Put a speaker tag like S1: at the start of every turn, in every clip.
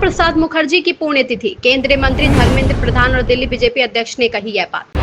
S1: प्रसाद मुखर्जी की पुण्यतिथि। केंद्रीय मंत्री धर्मेंद्र प्रधान और दिल्ली बीजेपी अध्यक्ष ने कही यह बात।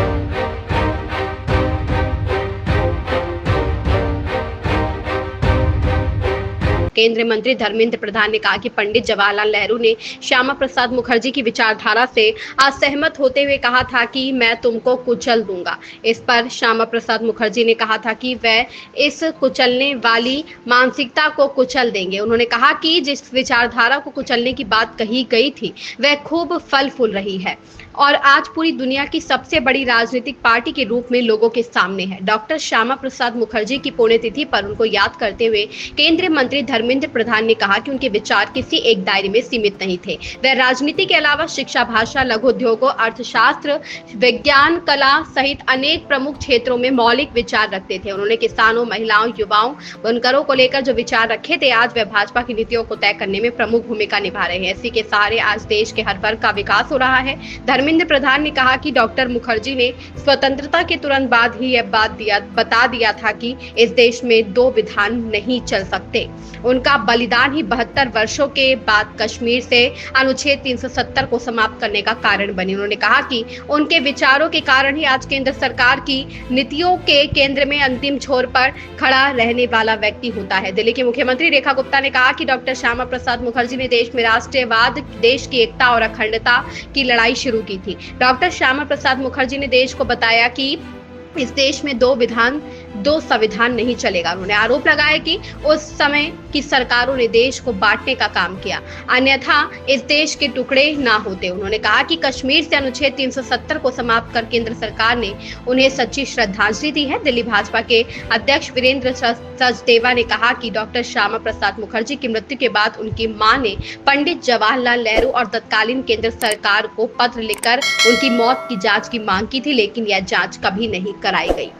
S1: केंद्रीय मंत्री धर्मेंद्र प्रधान ने कहा कि पंडित जवाहरलाल नेहरू ने श्यामा प्रसाद मुखर्जी की विचारधारा से असहमत होते हुए कहा था कि मैं तुमको कुचल दूंगा। इस पर श्यामा प्रसाद मुखर्जी ने कहा था कि वह इस कुचलने वाली मानसिकता को कुचल देंगे। उन्होंने कहा कि जिस विचारधारा को कुचलने की बात कही गई थी वह खूब फल फूल रही है और आज पूरी दुनिया की सबसे बड़ी राजनीतिक पार्टी के रूप में लोगों के सामने है। डॉक्टर श्यामा प्रसाद मुखर्जी की पुण्यतिथि पर उनको याद करते हुए केंद्रीय मंत्री धर्मेंद्र प्रधान ने कहा कि उनके विचार किसी एक दायरे में सीमित नहीं थे। वह राजनीति के अलावा शिक्षा, भाषा, लघु उद्योगों, अर्थशास्त्र, विज्ञान, कला सहित अनेक प्रमुख क्षेत्रों में मौलिक विचार रखते थे। उन्होंने किसानों, महिलाओं, युवाओं, बुनकरों को लेकर जो विचार रखे थे, आज वह भाजपा की नीतियों को तय करने में प्रमुख भूमिका निभा रहे हैं। इसी के सहारे आज देश के हर वर्ग का विकास हो रहा है। धर्मेंद्र प्रधान ने कहा कि डॉक्टर मुखर्जी ने स्वतंत्रता के तुरंत बाद ही यह बता दिया था कि इस देश में दो विधान नहीं चल सकते। उनका बलिदान ही 72 वर्षों के बाद कश्मीर से अनुच्छेद 370 को समाप्त करने का कारण बनी। उन्होंने कहा कि उनके विचारों के कारण ही आज केंद्र सरकार की नीतियों के केंद्र में अंतिम छोर पर खड़ा रहने वाला व्यक्ति होता है। दिल्ली की मुख्यमंत्री रेखा गुप्ता ने कहा कि डॉक्टर श्यामा प्रसाद मुखर्जी ने देश में राष्ट्रवाद, देश की एकता और अखंडता की लड़ाई शुरू की थी। डॉक्टर श्यामा प्रसाद मुखर्जी ने देश को बताया कि इस देश में दो संविधान नहीं चलेगा। उन्होंने आरोप लगाया कि उस समय की सरकारों ने देश को बांटने का काम किया, अन्यथा इस देश के टुकड़े ना होते। उन्होंने कहा कि कश्मीर से अनुच्छेद 370 को समाप्त कर केंद्र सरकार ने उन्हें सच्ची श्रद्धांजलि दी है। दिल्ली भाजपा के अध्यक्ष वीरेंद्र सचदेवा ने कहा कि डॉक्टर श्यामा प्रसाद मुखर्जी की मृत्यु के बाद उनकी मां ने पंडित जवाहरलाल नेहरू और तत्कालीन केंद्र सरकार को पत्र लिखकर उनकी मौत की जांच की मांग की थी, लेकिन यह जांच कभी नहीं कराई गई।